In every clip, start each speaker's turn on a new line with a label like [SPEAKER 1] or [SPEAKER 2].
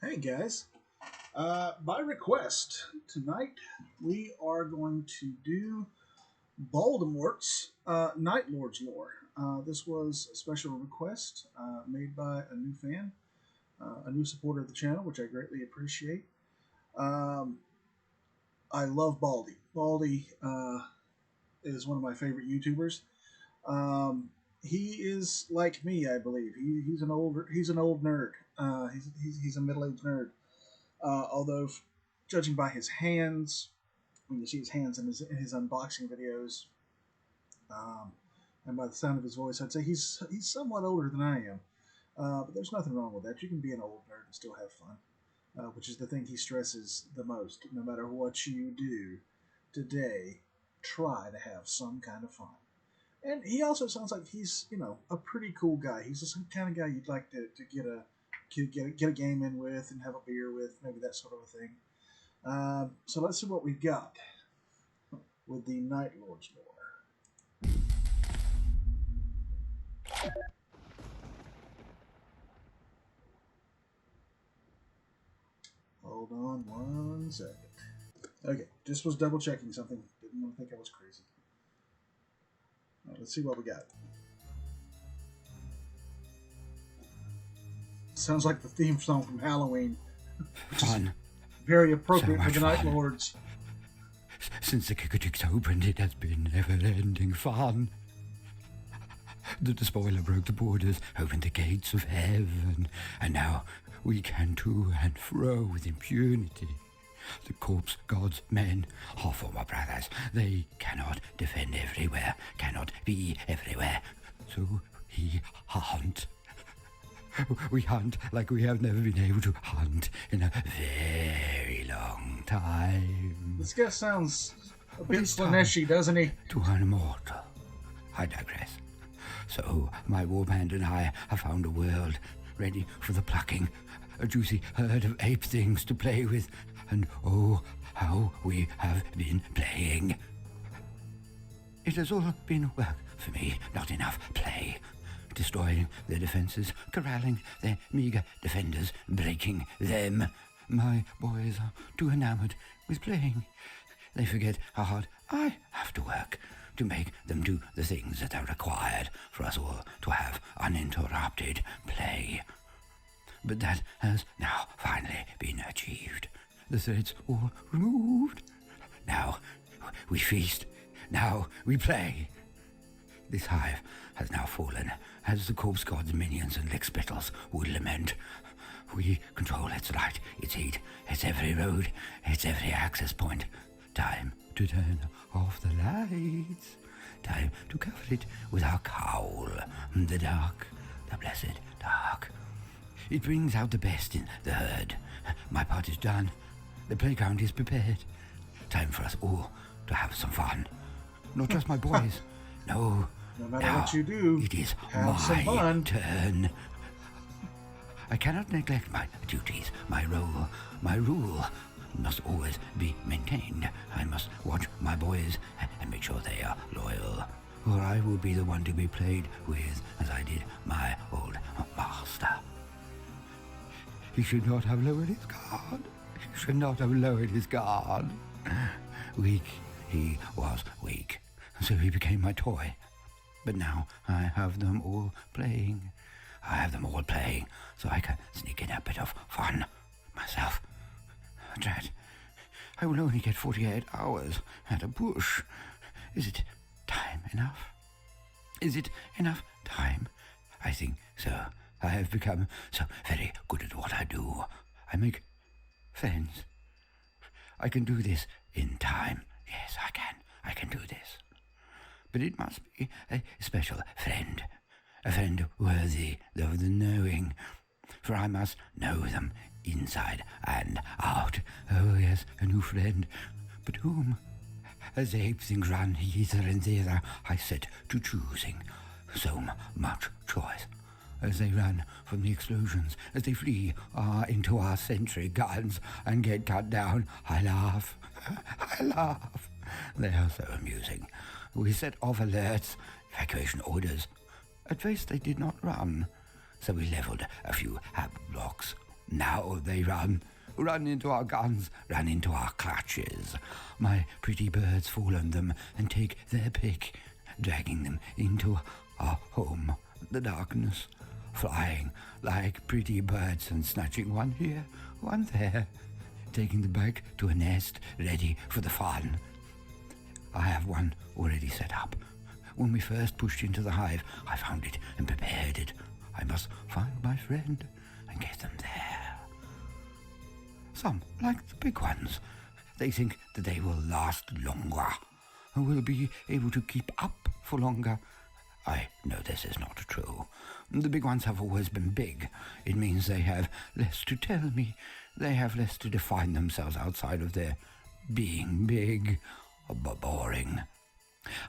[SPEAKER 1] Hey guys, by request, tonight we are going to do Baldemort's Nightlords lore. This was a special request made by a new fan, a new supporter of the channel, which I greatly appreciate. Um, I love Baldy. Baldy is one of my favorite YouTubers. He is like me, I believe. He's an old nerd. He's a middle aged nerd. Although, judging by his hands, when you see his hands in his unboxing videos, um, and by the sound of his voice, I'd say he's somewhat older than I am. But there's nothing wrong with that. You can be an old nerd and still have fun, which is the thing he stresses the most. No matter what you do today, try to have some kind of fun. And he also sounds like he's a pretty cool guy. He's the kind of guy you'd like to get a game in with and have a beer with, maybe that sort of a thing. So let's see what we've got with the Night Lords lore. Hold on one second. Okay, just was double checking something. Didn't want to think I was crazy. All right, let's see what we got. Sounds like the theme song from Halloween.
[SPEAKER 2] Fun.
[SPEAKER 1] Very appropriate
[SPEAKER 2] So
[SPEAKER 1] for the
[SPEAKER 2] much
[SPEAKER 1] Night
[SPEAKER 2] fun.
[SPEAKER 1] Lords.
[SPEAKER 2] Since the Kikatiks opened, it has been never-ending fun. The despoiler broke the borders, opened the gates of heaven, and now we can to and fro with impunity. The corpse gods' men are former brothers. They cannot defend everywhere, cannot be everywhere. So we hunt. We hunt like we have never been able to hunt in a very long time.
[SPEAKER 1] This guy sounds a bit
[SPEAKER 2] it's time.
[SPEAKER 1] Slaneshi, doesn't he?
[SPEAKER 2] To an immortal. I digress. So, my warband and I have found a world ready for the plucking, a juicy herd of ape things to play with, and oh, how we have been playing. It has all been work for me, not enough play. Destroying their defenses, corralling their meager defenders, breaking them. My boys are too enamored with playing. They forget how hard I have to work to make them do the things that are required for us all to have uninterrupted play. But that has now finally been achieved. The threats all removed. Now we feast. Now we play. This hive has now fallen, as the corpse god's minions and lickspittles would lament. We control its light, its heat, its every road, its every access point. Time to turn off the lights. Time to cover it with our cowl. The dark, the blessed dark. It brings out the best in the herd. My part is done. The playground is prepared. Time for us all to have some fun. Not just my boys. No.
[SPEAKER 1] No matter
[SPEAKER 2] Now
[SPEAKER 1] what you do,
[SPEAKER 2] it is
[SPEAKER 1] have some
[SPEAKER 2] my
[SPEAKER 1] fun.
[SPEAKER 2] turn. I cannot neglect my duties, my role, my rule must always be maintained. I must watch my boys and make sure they are loyal, or I will be the one to be played with as I did my old master. He should not have lowered his guard. He should not have lowered his guard. Weak, he was weak, so he became my toy. But now I have them all playing. I have them all playing, so I can sneak in a bit of fun myself. Drat, I will only get 48 hours at a push. Is it time enough? Is it enough time? I think so. I have become so very good at what I do. I make friends. I can do this in time. Yes, I can. I can do this. But it must be a special friend. A friend worthy of the knowing. For I must know them inside and out. Oh yes, a new friend. But whom? As ape things run hither and thither, I set to choosing. So much choice. As they run from the explosions, as they flee into our sentry guns and get cut down, I laugh. I laugh. They are so amusing. We set off alerts, evacuation orders. At first they did not run, so we leveled a few hab blocks. Now they run into our guns, run into our clutches. My pretty birds fall on them and take their pick, dragging them into our home, the darkness, flying like pretty birds and snatching one here, one there, taking them back to a nest ready for the fun. I have one already set up. When we first pushed into the hive, I found it and prepared it. I must find my friend and get them there. Some, like the big ones, they think that they will last longer and will be able to keep up for longer. I know this is not true. The big ones have always been big. It means they have less to tell me. They have less to define themselves outside of their being big or boring.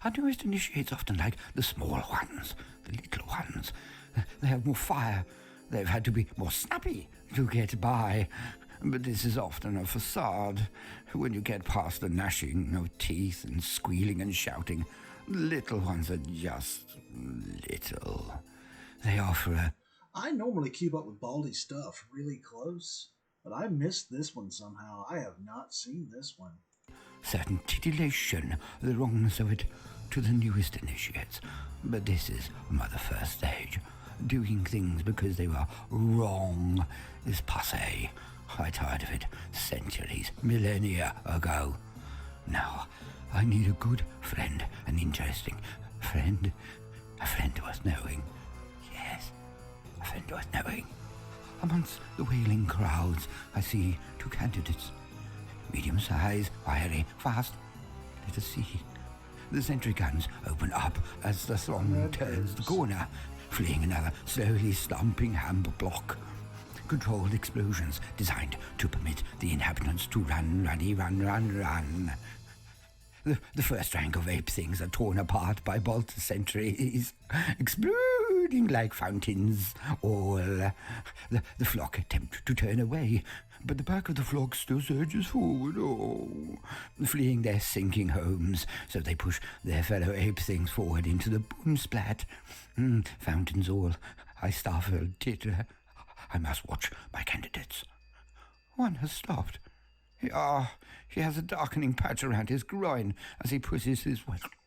[SPEAKER 2] Our newest initiates often like the small ones, the little ones. They have more fire. They've had to be more snappy to get by. But this is often a facade. When you get past the gnashing of teeth and squealing and shouting, the little ones are just little. They offer a...
[SPEAKER 1] I normally keep up with Baldy's stuff really close, but I missed this one somehow. I have not seen this one.
[SPEAKER 2] certain titillation, the wrongness of it, to the newest initiates. But this is the first stage. Doing things because they were wrong is passé. I tired of it centuries, millennia ago. Now, I need a good friend, an interesting friend, a friend worth knowing. Yes, a friend worth knowing. Amongst the wailing crowds, I see two candidates. Medium size, wiry, fast. Let us see. The sentry guns open up as the throng turns the corner, fleeing another slowly slumping hammer block. Controlled explosions designed to permit the inhabitants to run. The first rank of ape things are torn apart by bolt sentries, exploding like fountains. All the flock attempt to turn away, but the back of the flock still surges forward, fleeing their sinking homes, so they push their fellow ape things forward into the boom splat. Fountains all, I startle, titter. I must watch my candidates. One has stopped. He has a darkening patch around his groin as he pushes his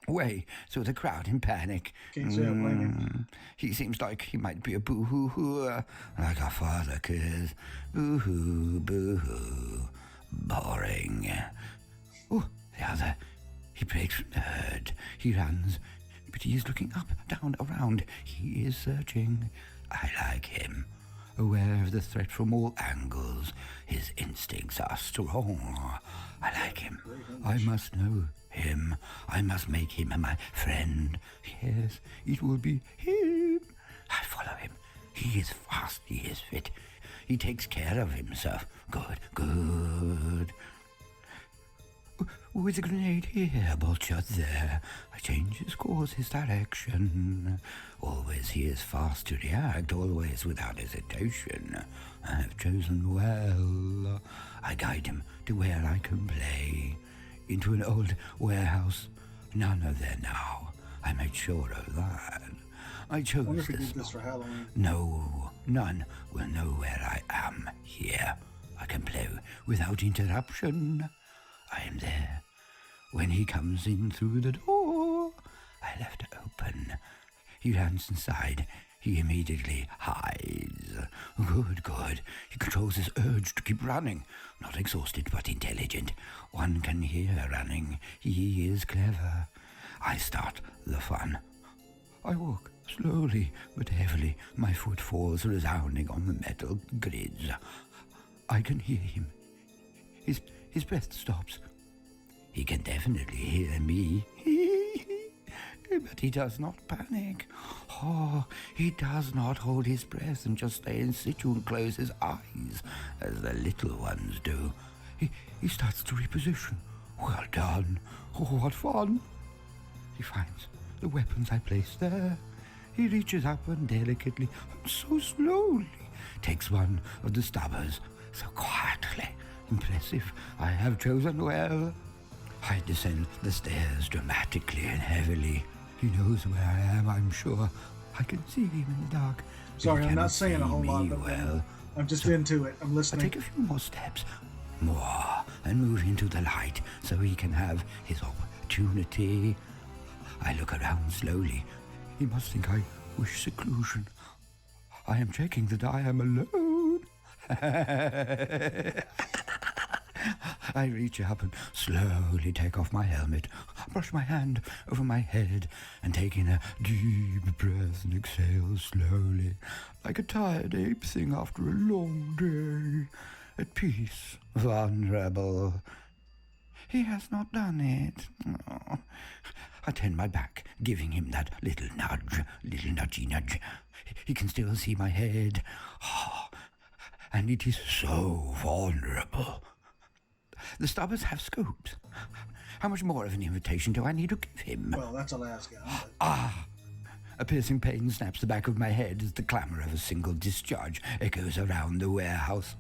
[SPEAKER 2] way through the crowd in panic.
[SPEAKER 1] Can't say I blame him.
[SPEAKER 2] He seems like he might be a boo-hoo-hooer, like our father could. Boo-hoo, boo-hoo, boring. Oh, the other. He breaks from the herd. He runs, but he is looking up, down, around. He is searching. I like him. Aware of the threat from all angles, his instincts are strong. I like him. I must know him. I must make him my friend. Yes, it will be him. I follow him. He is fast. He is fit. He takes care of himself. Good. With a grenade here, bullshot there. I change his course, his direction. Always he is fast to react, always without hesitation. I have chosen well. I guide him to where I can play. Into an old warehouse. None are there now. I made sure of that. I chose
[SPEAKER 1] wonder if we
[SPEAKER 2] this.
[SPEAKER 1] did this for Halloween.
[SPEAKER 2] No, none will know where I am here. I can play without interruption. I am there. When he comes in through the door, I left it open. He runs inside. He immediately hides. Good. He controls his urge to keep running. Not exhausted, but intelligent. One can hear running. He is clever. I start the fun. I walk slowly but heavily. My footfalls resounding on the metal grids. I can hear him. His breath stops. He can definitely hear me. But he does not panic. He does not hold his breath and just stay in situ and close his eyes, as the little ones do. He starts to reposition. Well done. What fun. He finds the weapons I placed there. He reaches up and delicately, so slowly, takes one of the stubbers, so quietly. Impressive. I have chosen well. I descend the stairs dramatically and heavily. He knows where I am, I'm sure. I can see him in the dark.
[SPEAKER 1] Sorry,
[SPEAKER 2] He
[SPEAKER 1] I'm not
[SPEAKER 2] cannot
[SPEAKER 1] saying a
[SPEAKER 2] see
[SPEAKER 1] whole lot,
[SPEAKER 2] me
[SPEAKER 1] but
[SPEAKER 2] well.
[SPEAKER 1] I'm just into it. I'm
[SPEAKER 2] I
[SPEAKER 1] listening.
[SPEAKER 2] take a few more steps, more, and move into the light so he can have his opportunity. I look around slowly. He must think I wish seclusion. I am checking that I am alone. I reach up and slowly take off my helmet, brush my hand over my head, and take in a deep breath and exhale slowly, like a tired ape thing after a long day. At peace, vulnerable. He has not done it. Oh. I turn my back, giving him that little nudgy nudge. He can still see my head. Oh, and it is so vulnerable. The Stubbers have scopes. How much more of an invitation do I need to give him?
[SPEAKER 1] Well, that's a last gun. But...
[SPEAKER 2] Ah! A piercing pain snaps the back of my head as the clamour of a single discharge echoes around the warehouse.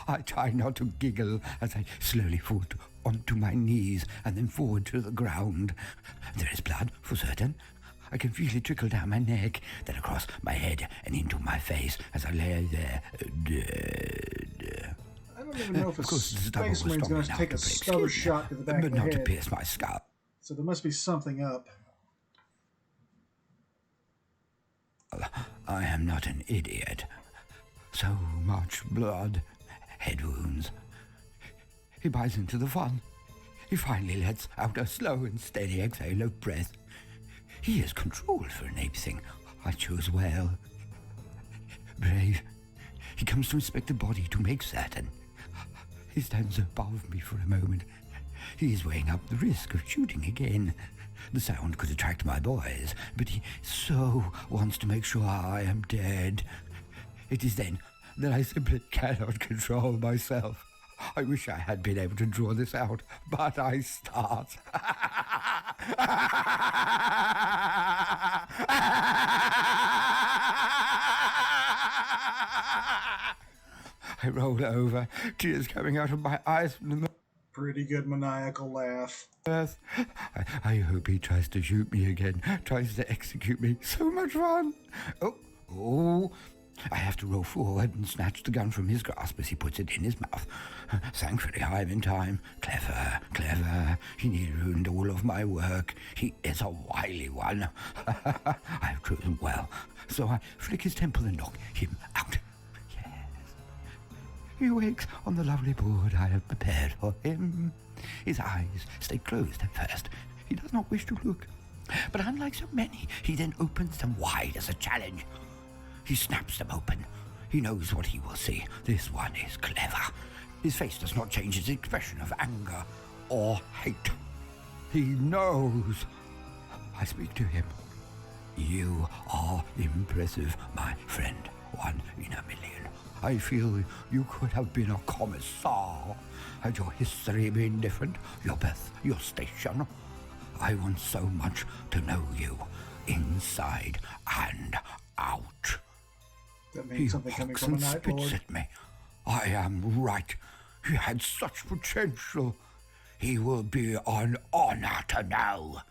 [SPEAKER 2] I try not to giggle as I slowly fall onto my knees and then forward to the ground. There is blood, for certain. I can feel it trickle down my neck, then across my head and into my face as I lay there dead.
[SPEAKER 1] I don't even know if a
[SPEAKER 2] Of course, the stubble was
[SPEAKER 1] spaceman's
[SPEAKER 2] strong
[SPEAKER 1] going to
[SPEAKER 2] enough
[SPEAKER 1] take
[SPEAKER 2] to
[SPEAKER 1] a
[SPEAKER 2] break
[SPEAKER 1] stubber
[SPEAKER 2] skin,
[SPEAKER 1] shot to the back
[SPEAKER 2] but
[SPEAKER 1] of the
[SPEAKER 2] not to
[SPEAKER 1] head.
[SPEAKER 2] pierce my skull.
[SPEAKER 1] So there must be something up.
[SPEAKER 2] I am not an idiot. So much blood, head wounds. He buys into the fun. He finally lets out a slow and steady exhale of breath. He is controlled for an ape thing. I chose well. Brave. He comes to inspect the body to make certain. He stands above me for a moment. He is weighing up the risk of shooting again. The sound could attract my boys, but he so wants to make sure I am dead. It is then that I simply cannot control myself. I wish I had been able to draw this out, but I start. I roll over, tears coming out of my eyes from the
[SPEAKER 1] Pretty good maniacal laugh.
[SPEAKER 2] earth. I hope he tries to shoot me again, tries to execute me. So much fun. Oh. I have to roll forward and snatch the gun from his grasp as he puts it in his mouth. Thankfully, I'm in time. Clever. He nearly ruined all of my work. He is a wily one. I have chosen well. So I flick his temple and knock him out. Yes. He wakes on the lovely board I have prepared for him. His eyes stay closed at first. He does not wish to look. But unlike so many, he then opens them wide as a challenge. He snaps them open. He knows what he will see. This one is clever. His face does not change its expression of anger or hate. He knows. I speak to him. You are impressive, my friend. 1 in a million. I feel you could have been a commissar. Had your history been different, your birth, your station. I want so much to know you, inside and out.
[SPEAKER 1] That means something coming from a Night
[SPEAKER 2] spits
[SPEAKER 1] Lord.
[SPEAKER 2] at me. I am right. He had such potential. He will be an honor to know.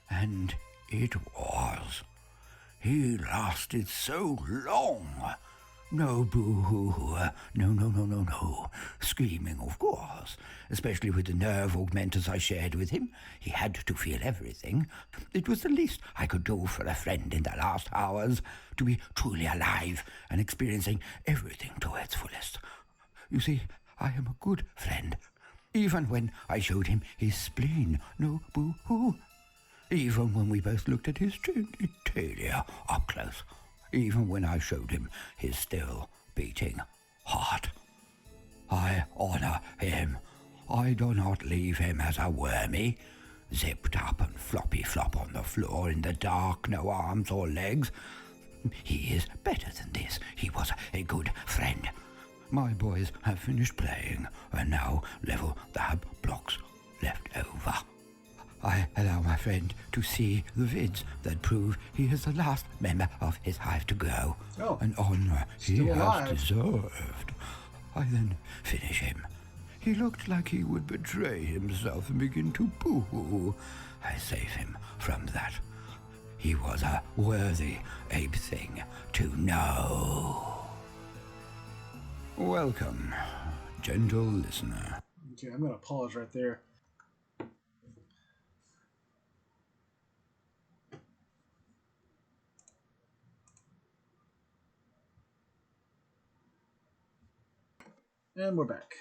[SPEAKER 2] And it was. He lasted so long. No boo-hoo, no. Screaming, of course, especially with the nerve augmenters I shared with him. He had to feel everything. It was the least I could do for a friend in the last hours, to be truly alive and experiencing everything to its fullest. You see, I am a good friend. Even when I showed him his spleen, no boo-hoo. Even when we both looked at his genitalia up close. Even when I showed him his still beating heart. I honor him. I do not leave him as a wormy, zipped up and floppy flop on the floor in the dark, no arms or legs. He is better than this. He was a good friend. My boys have finished playing and now level the hub blocks left over. I allow my friend to see the vids that prove he is the last member of his hive to go.
[SPEAKER 1] Oh,
[SPEAKER 2] an honor he
[SPEAKER 1] still alive.
[SPEAKER 2] has deserved. I then finish him. He looked like he would betray himself and begin to boo-hoo. I save him from that. He was a worthy ape thing to know. Welcome, gentle listener.
[SPEAKER 1] Okay, I'm going to pause right there. And we're back.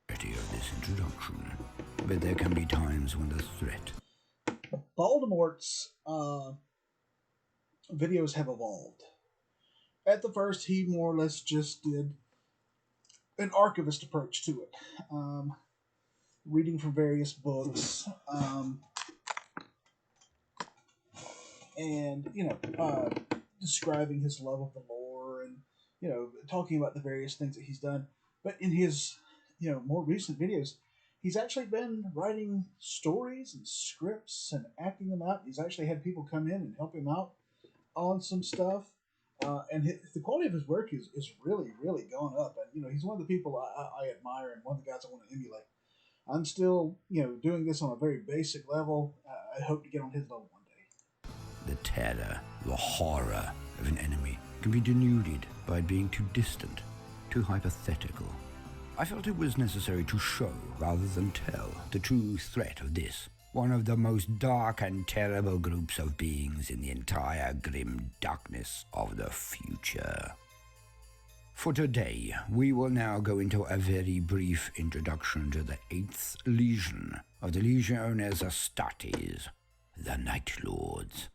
[SPEAKER 2] Of this introduction, but there can be times when the threat.
[SPEAKER 1] Baldemort's videos have evolved. At the first, he more or less just did an archivist approach to it, reading from various books, and describing his love of the lore, and talking about the various things that he's done. But in his more recent videos, he's actually been writing stories and scripts and acting them out. He's actually had people come in and help him out on some stuff. And the quality of his work is really, really gone up. And, he's one of the people I admire and one of the guys I want to emulate. I'm still, doing this on a very basic level. I hope to get on his level one day.
[SPEAKER 2] The terror, the horror of an enemy can be denuded by being too distant, too hypothetical. I felt it was necessary to show, rather than tell, the true threat of this, one of the most dark and terrible groups of beings in the entire grim darkness of the future. For today, we will now go into a very brief introduction to the 8th Legion of the Legiones Astartes, the Nightlords.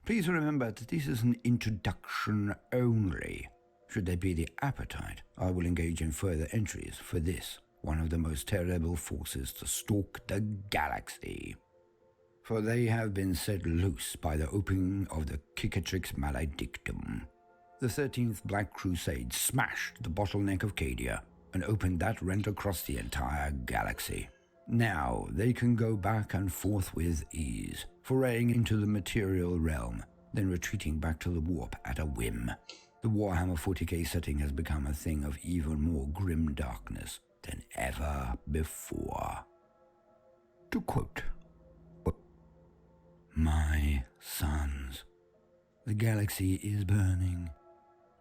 [SPEAKER 2] Please remember that this is an introduction only. Should there be the appetite, I will engage in further entries for this, one of the most terrible forces to stalk the galaxy. For they have been set loose by the opening of the Cicatrix Maledictum. The 13th Black Crusade smashed the bottleneck of Cadia and opened that rent across the entire galaxy. Now they can go back and forth with ease, foraying into the material realm, then retreating back to the warp at a whim. The Warhammer 40k setting has become a thing of even more grim darkness than ever before. To quote, "My sons, the galaxy is burning.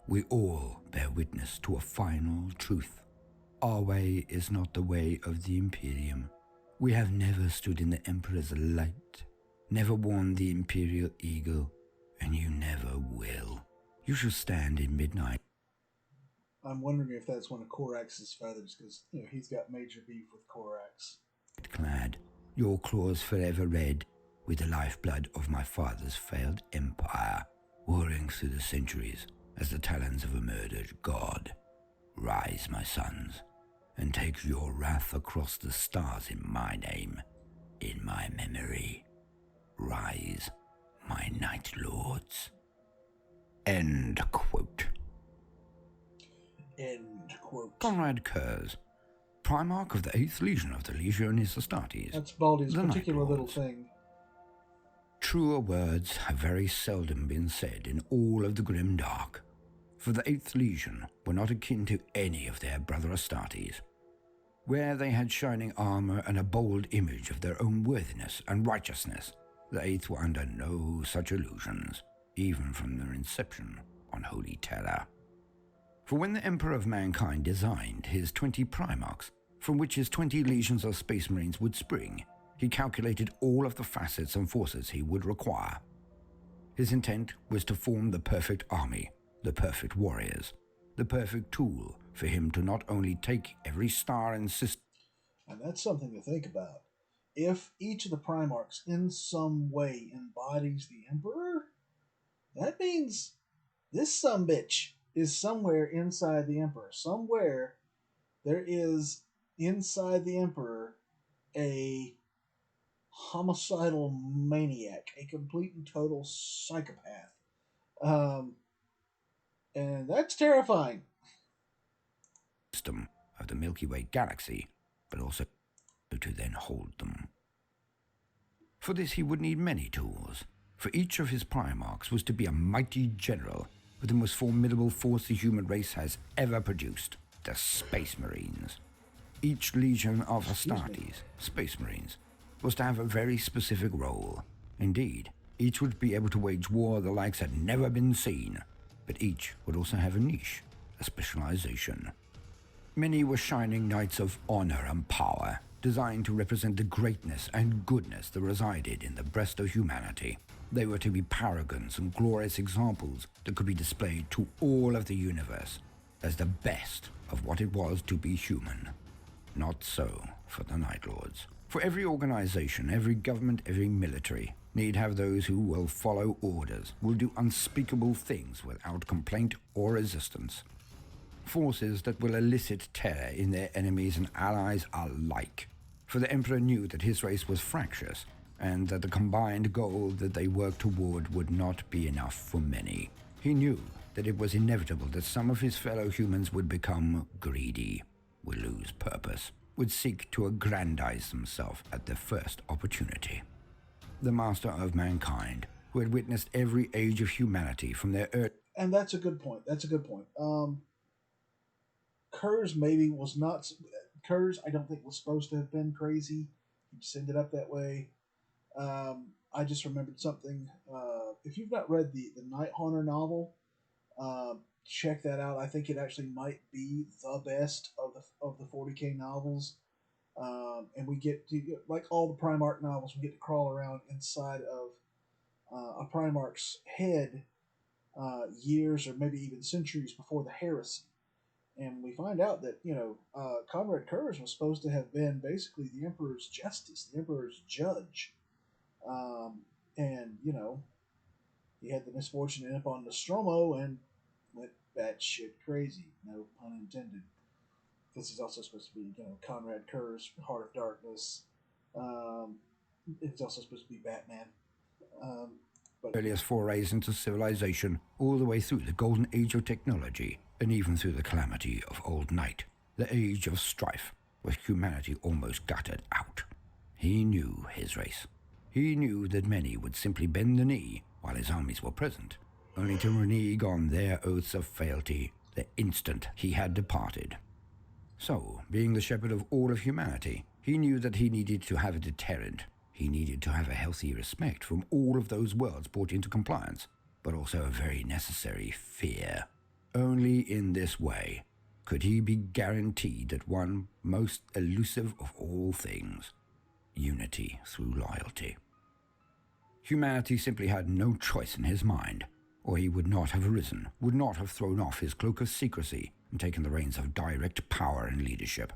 [SPEAKER 2] We all bear witness to a final truth. Our way is not the way of the Imperium. We have never stood in the Emperor's light, never worn the Imperial Eagle, and you never will. You shall stand in midnight."
[SPEAKER 1] I'm wondering if that's one of Korax's feathers, because he's got major beef with Korax.
[SPEAKER 2] Clad, your claws forever red, with the lifeblood of my father's failed empire, warring through the centuries as the talons of a murdered god. Rise, my sons, and take your wrath across the stars in my name, in my memory. Rise, my Nightlords. End quote.
[SPEAKER 1] End quote.
[SPEAKER 2] Conrad Kurz, Primarch of the 8th Legion of the Legiones Astartes.
[SPEAKER 1] That's Baldy's
[SPEAKER 2] the
[SPEAKER 1] particular
[SPEAKER 2] Nightlords.
[SPEAKER 1] little thing.
[SPEAKER 2] Truer words have very seldom been said in all of the grim dark, for the 8th Legion were not akin to any of their brother Astartes. Where they had shining armor and a bold image of their own worthiness and righteousness, the 8th were under no such illusions, even from their inception on Holy Terror. For when the Emperor of Mankind designed his 20 Primarchs, from which his 20 legions of Space Marines would spring, he calculated all of the facets and forces he would require. His intent was to form the perfect army, the perfect warriors, the perfect tool for him to not only take every star and system.
[SPEAKER 1] And that's something to think about. If each of the Primarchs in some way embodies the Emperor, that means this sumbitch is somewhere inside the Emperor. Somewhere there is inside the Emperor a homicidal maniac, a complete and total psychopath. And that's terrifying.
[SPEAKER 2] System of the Milky Way galaxy, but also to then hold them. For this he would need many tools, for each of his Primarchs was to be a mighty general with the most formidable force the human race has ever produced, the Space Marines. Each legion of Astartes, Space Marines, was to have a very specific role. Indeed, each would be able to wage war the likes had never been seen, but each would also have a niche, a specialization. Many were shining knights of honor and power, designed to represent the greatness and goodness that resided in the breast of humanity. They were to be paragons and glorious examples that could be displayed to all of the universe as the best of what it was to be human. Not so for the Nightlords. For every organization, every government, every military need have those who will follow orders, will do unspeakable things without complaint or resistance. Forces that will elicit terror in their enemies and allies alike. For the Emperor knew that his race was fractious, and that the combined goal that they worked toward would not be enough for many. He knew that it was inevitable that some of his fellow humans would become greedy, would lose purpose, would seek to aggrandize themselves at the first opportunity. The master of mankind, who had witnessed every age of humanity from their earth.
[SPEAKER 1] And that's a good point. That's a good point. Kurz maybe was not. Kurz, I don't think was supposed to have been crazy. He just ended up that way. I just remembered something. If you've not read the Night Haunter novel, check that out. I think it actually might be the best of the 40K novels. And we get to, like all the Primarch novels, we get to crawl around inside of a Primarch's head years or maybe even centuries before the heresy. And we find out that, Conrad Kurz was supposed to have been basically the Emperor's justice, the Emperor's judge. And, he had the misfortune to end up on Nostromo and went batshit crazy. No pun intended. Because he's also supposed to be, Conrad Kurz, Heart of Darkness. It's also supposed to be Batman.
[SPEAKER 2] Earliest forays into civilization, all the way through the golden age of technology, and even through the calamity of Old Night, the age of strife, where humanity almost gutted out. He knew his race. He knew that many would simply bend the knee while his armies were present, only to renege on their oaths of fealty the instant he had departed. So, being the shepherd of all of humanity, he knew that he needed to have a deterrent. He needed to have a healthy respect from all of those worlds brought into compliance, but also a very necessary fear. Only in this way could he be guaranteed that one most elusive of all things, unity through loyalty. Humanity simply had no choice in his mind, or he would not have arisen, would not have thrown off his cloak of secrecy and taken the reins of direct power and leadership.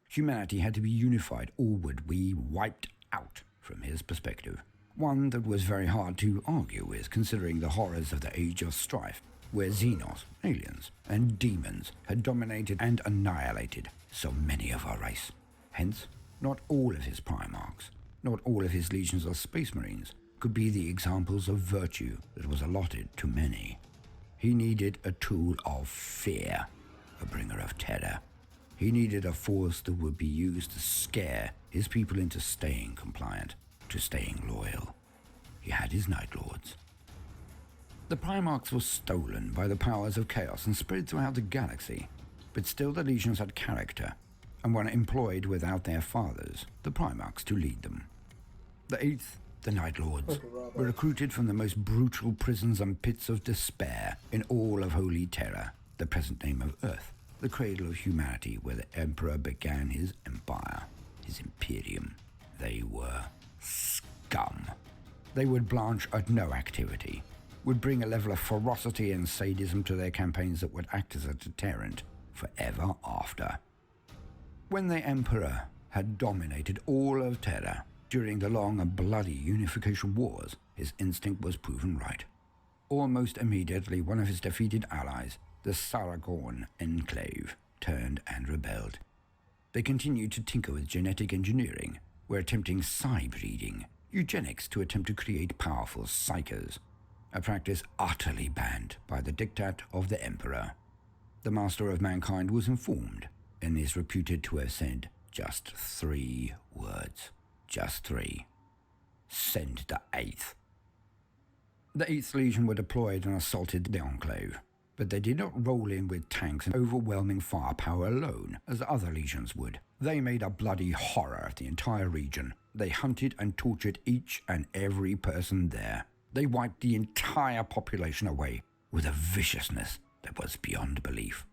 [SPEAKER 2] Humanity had to be unified, or would be wiped out from his perspective. One that was very hard to argue with, considering the horrors of the Age of Strife, where Xenos, aliens, and demons had dominated and annihilated so many of our race. Hence, not all of his Primarchs, not all of his legions of Space Marines, could be the examples of virtue that was allotted to many. He needed a tool of fear, a bringer of terror. He needed a force that would be used to scare his people into staying compliant, to staying loyal. He had his Nightlords. The Primarchs were stolen by the powers of chaos and spread throughout the galaxy, but still the legions had character, and were employed without their fathers, the Primarchs, to lead them. The 8th, the Nightlords, were recruited from the most brutal prisons and pits of despair in all of Holy Terror, the present name of Earth, the cradle of humanity where the Emperor began his empire, his Imperium. They were scum. They would blanch at no activity, would bring a level of ferocity and sadism to their campaigns that would act as a deterrent forever after. When the Emperor had dominated all of Terra during the long and bloody Unification Wars, his instinct was proven right. Almost immediately, one of his defeated allies, the Saragorn Enclave, turned and rebelled. They continued to tinker with genetic engineering, were attempting psi-breeding, eugenics to attempt to create powerful psychers, a practice utterly banned by the diktat of the Emperor. The Master of Mankind was informed, and is reputed to have said just 3 words. Just 3. Send the 8th. The 8th Legion were deployed and assaulted the Enclave, but they did not roll in with tanks and overwhelming firepower alone, as other legions would. They made a bloody horror of the entire region. They hunted and tortured each and every person there. They wiped the entire population away with a viciousness that was beyond belief.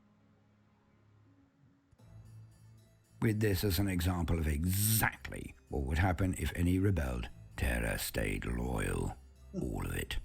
[SPEAKER 2] With this as an example of exactly what would happen if any rebelled, Terra stayed loyal. All of it.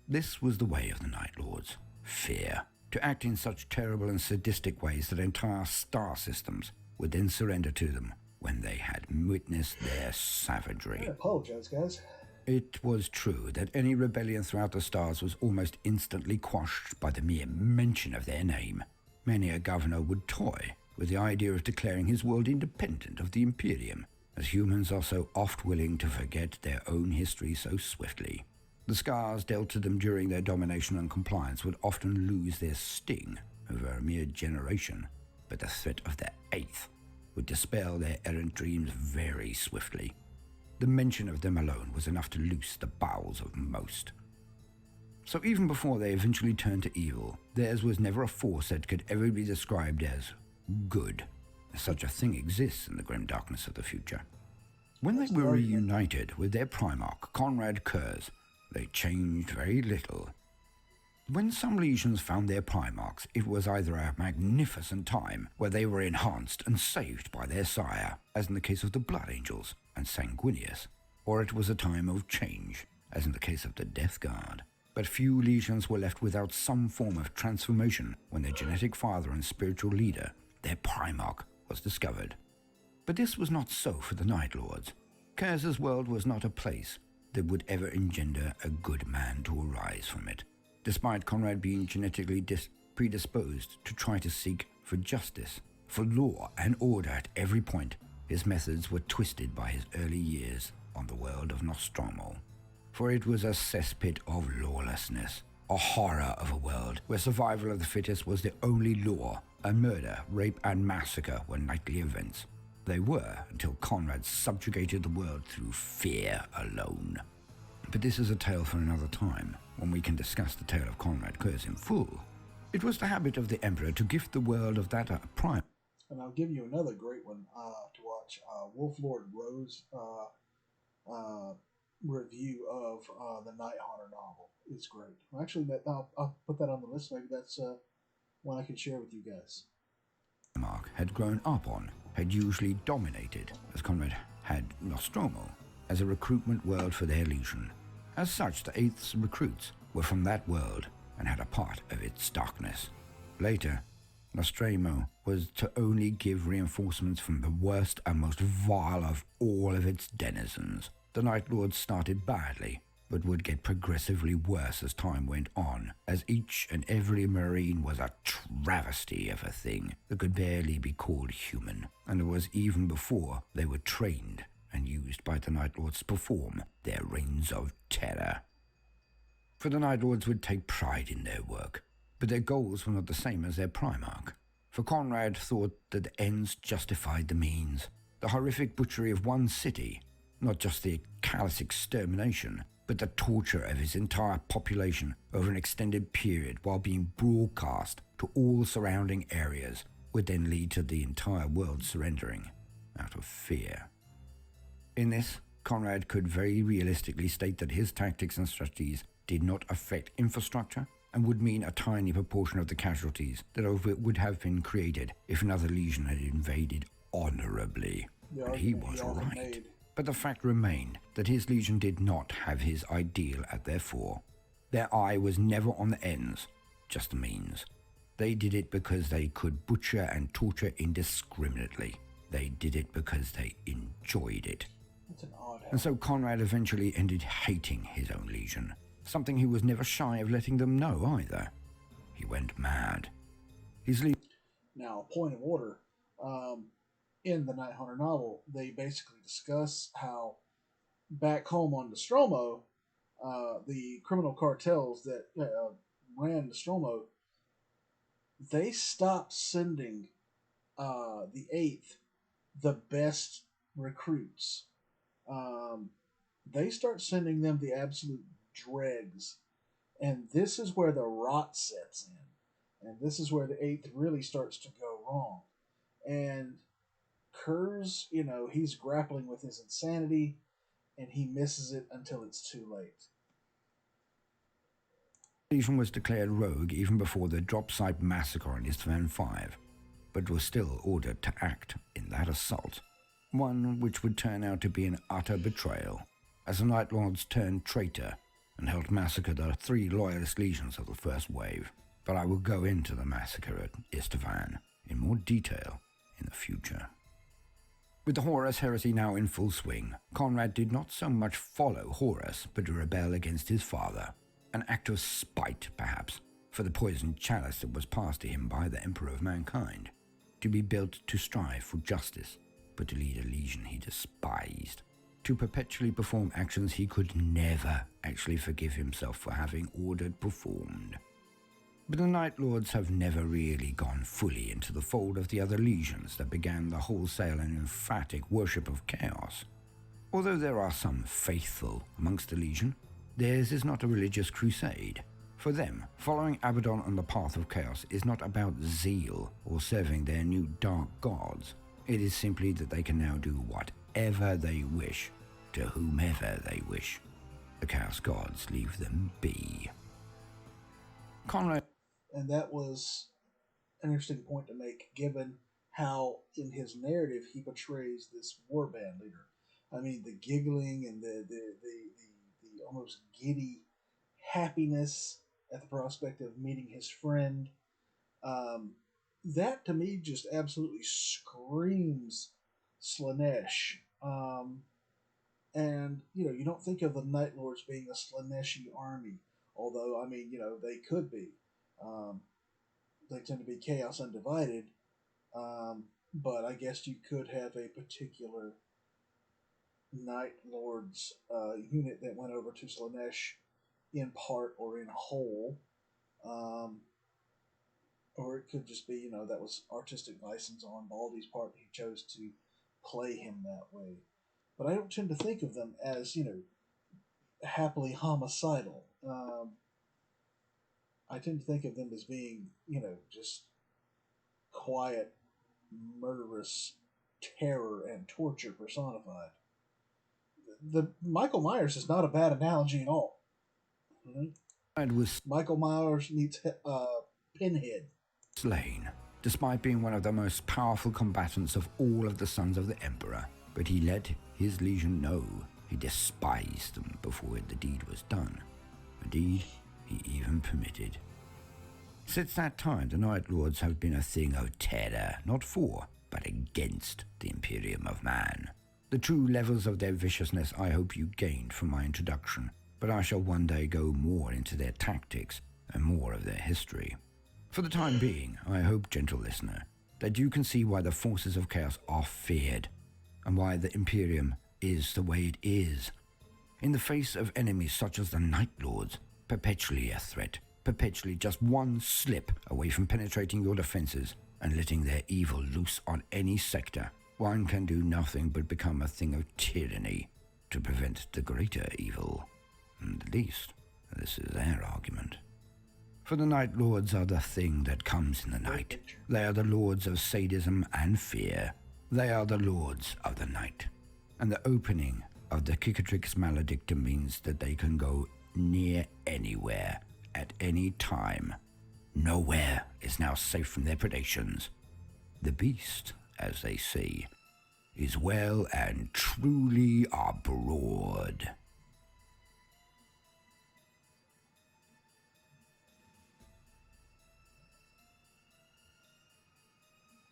[SPEAKER 2] This was the way of the Nightlords. Fear. To act in such terrible and sadistic ways that entire star systems would then surrender to them when they had witnessed their savagery.
[SPEAKER 1] I apologize, guys.
[SPEAKER 2] It was true that any rebellion throughout the stars was almost instantly quashed by the mere mention of their name. Many a governor would toy with the idea of declaring his world independent of the Imperium, as humans are so oft willing to forget their own history so swiftly. The scars dealt to them during their domination and compliance would often lose their sting over a mere generation, but the threat of the eighth would dispel their errant dreams very swiftly. The mention of them alone was enough to loose the bowels of most. So even before they eventually turned to evil, theirs was never a force that could ever be described as good. Such a thing exists in the grim darkness of the future. When they were reunited with their Primarch, Conrad Kurz, they changed very little. When some legions found their Primarchs, it was either a magnificent time where they were enhanced and saved by their sire, as in the case of the Blood Angels and Sanguinius, or it was a time of change, as in the case of the Death Guard. But few legions were left without some form of transformation when their genetic father and spiritual leader, their Primarch, was discovered. But this was not so for the Nightlords. Kurz's world was not a place that would ever engender a good man to arise from it. Despite Conrad being genetically predisposed to try to seek for justice, for law and order at every point, his methods were twisted by his early years on the world of Nostromo. For it was a cesspit of lawlessness, a horror of a world where survival of the fittest was the only law, and murder, rape, and massacre were nightly events. They were, until Conrad subjugated the world through fear alone. But this is a tale for another time, when we can discuss the tale of Conrad Kurz in full. It was the habit of the Emperor to gift the world of that prime.
[SPEAKER 1] And I'll give you another great one to watch. Wolf Lord Rose review of the Night Haunter novel. It's great. Actually, I'll put that on the list. Maybe that's one I can share with you guys.
[SPEAKER 2] Mark had grown up on, had usually dominated, as Conrad had Nostromo, as a recruitment world for their legion. As such, the Eighth's recruits were from that world and had a part of its darkness. Later, Nostromo was to only give reinforcements from the worst and most vile of all of its denizens. The Nightlords started badly, but would get progressively worse as time went on, as each and every Marine was a travesty of a thing that could barely be called human, and it was even before they were trained and used by the Nightlords to perform their reigns of terror. For the Nightlords would take pride in their work, but their goals were not the same as their Primarch. For Conrad thought that the ends justified the means. The horrific butchery of one city, not just the callous extermination, but the torture of his entire population over an extended period while being broadcast to all surrounding areas, would then lead to the entire world surrendering out of fear. In this, Conrad could very realistically state that his tactics and strategies did not affect infrastructure and would mean a tiny proportion of the casualties that would have been created if another legion had invaded honorably. And he was right. But the fact remained that his legion did not have his ideal at their fore. Their eye was never on the ends, just the means. They did it because they could butcher and torture indiscriminately. They did it because they enjoyed it. And so Conrad eventually ended hating his own legion, something he was never shy of letting them know either. He went mad.
[SPEAKER 1] Now, a point of order. In the Night Hunter novel, they basically discuss how back home on Nostromo, the criminal cartels that ran Nostromo, they stopped sending the Eighth the best recruits. They start sending them the absolute dregs, and this is where the rot sets in, and this is where the Eighth really starts to go wrong. And Kurz, he's grappling with his insanity, and he misses it until it's too late.
[SPEAKER 2] Legion was declared rogue even before the drop site massacre on Istvan 5, but was still ordered to act in that assault, one which would turn out to be an utter betrayal, as the Nightlords turned traitor and helped massacre the 3 loyalist legions of the first wave. But I will go into the massacre at Istvan in more detail in the future. With the Horus heresy now in full swing, Conrad did not so much follow Horus, but rebel against his father, an act of spite, perhaps, for the poisoned chalice that was passed to him by the Emperor of Mankind, to be built to strive for justice, but to lead a legion he despised, to perpetually perform actions he could never actually forgive himself for having ordered performed. But the Nightlords have never really gone fully into the fold of the other legions that began the wholesale and emphatic worship of chaos. Although there are some faithful amongst the legion, theirs is not a religious crusade. For them, following Abaddon on the path of chaos is not about zeal or serving their new dark gods. It is simply that they can now do whatever they wish, to whomever they wish. The chaos gods leave them be. Conrad.
[SPEAKER 1] And that was an interesting point to make, given how in his narrative he portrays this warband leader. I mean, the giggling and the almost giddy happiness at the prospect of meeting his friend. That to me just absolutely screams Slanesh. And you don't think of the Nightlords being a Slaneshi army, although I mean, they could be. They tend to be chaos undivided, but I guess you could have a particular Night Lords unit that went over to Slanesh in part or in whole, or it could just be that was artistic license on Baldy's part. He chose to play him that way, but I don't tend to think of them as happily homicidal. I tend to think of them as being just quiet, murderous terror and torture personified. The Michael Myers is not a bad analogy at all. Michael Myers meets Pinhead.
[SPEAKER 2] Slain, despite being one of the most powerful combatants of all of the sons of the Emperor, but he let his legion know he despised them before the deed was done, a deed he even permitted. Since that time, the Nightlords have been a thing of terror, not for, but against the Imperium of Man. The true levels of their viciousness I hope you gained from my introduction, but I shall one day go more into their tactics and more of their history. For the time being, I hope, gentle listener, that you can see why the forces of chaos are feared, and why the Imperium is the way it is. In the face of enemies such as the Nightlords, perpetually a threat, perpetually just one slip away from penetrating your defenses and letting their evil loose on any sector, one can do nothing but become a thing of tyranny to prevent the greater evil. And at least, this is their argument. For the Nightlords are the thing that comes in the night. They are the lords of sadism and fear. They are the lords of the night. And the opening of the Cicatrix Maledictum means that they can go near anywhere, at any time. Nowhere is now safe from their predations. The beast, as they say, is well and truly abroad.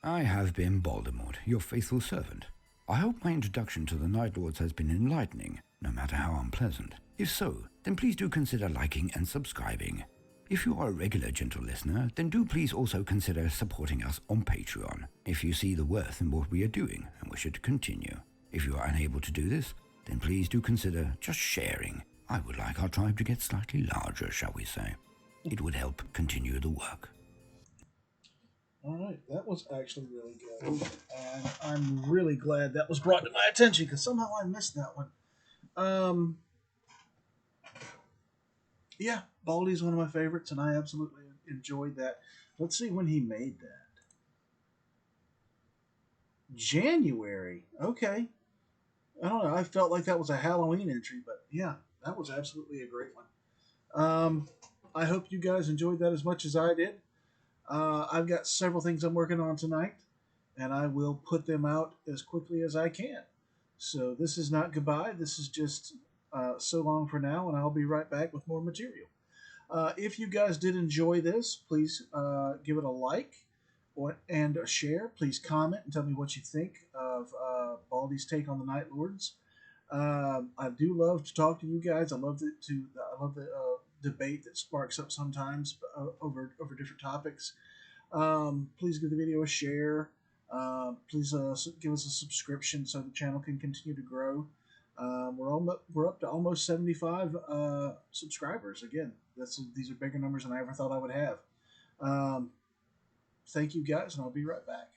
[SPEAKER 2] I have been Baldemort, your faithful servant. I hope my introduction to the Nightlords has been enlightening, no matter how unpleasant. If so, then please do consider liking and subscribing. If you are a regular gentle listener, then do please also consider supporting us on Patreon, if you see the worth in what we are doing and wish it to continue. If you are unable to do this, then please do consider just sharing. I would like our tribe to get slightly larger, shall we say. It would help continue the work.
[SPEAKER 1] All right, that was actually really good, and I'm really glad that was brought to my attention because somehow I missed that one. Yeah, Baldy's one of my favorites, and I absolutely enjoyed that. Let's see when he made that. January. Okay. I don't know. I felt like that was a Halloween entry, but yeah, that was absolutely a great one. I hope you guys enjoyed that as much as I did. I've got several things I'm working on tonight, and I will put them out as quickly as I can. So this is not goodbye. This is just so long for now, and I'll be right back with more material. If you guys did enjoy this, please give it a like and a share. Please comment and tell me what you think of Baldy's take on the Night Lords. I do love to talk to you guys. I love the debate that sparks up sometimes over different topics. Please give the video a share. Please give us a subscription so the channel can continue to grow. We're up to almost 75 subscribers. Again, these are bigger numbers than I ever thought I would have. Thank you guys, and I'll be right back.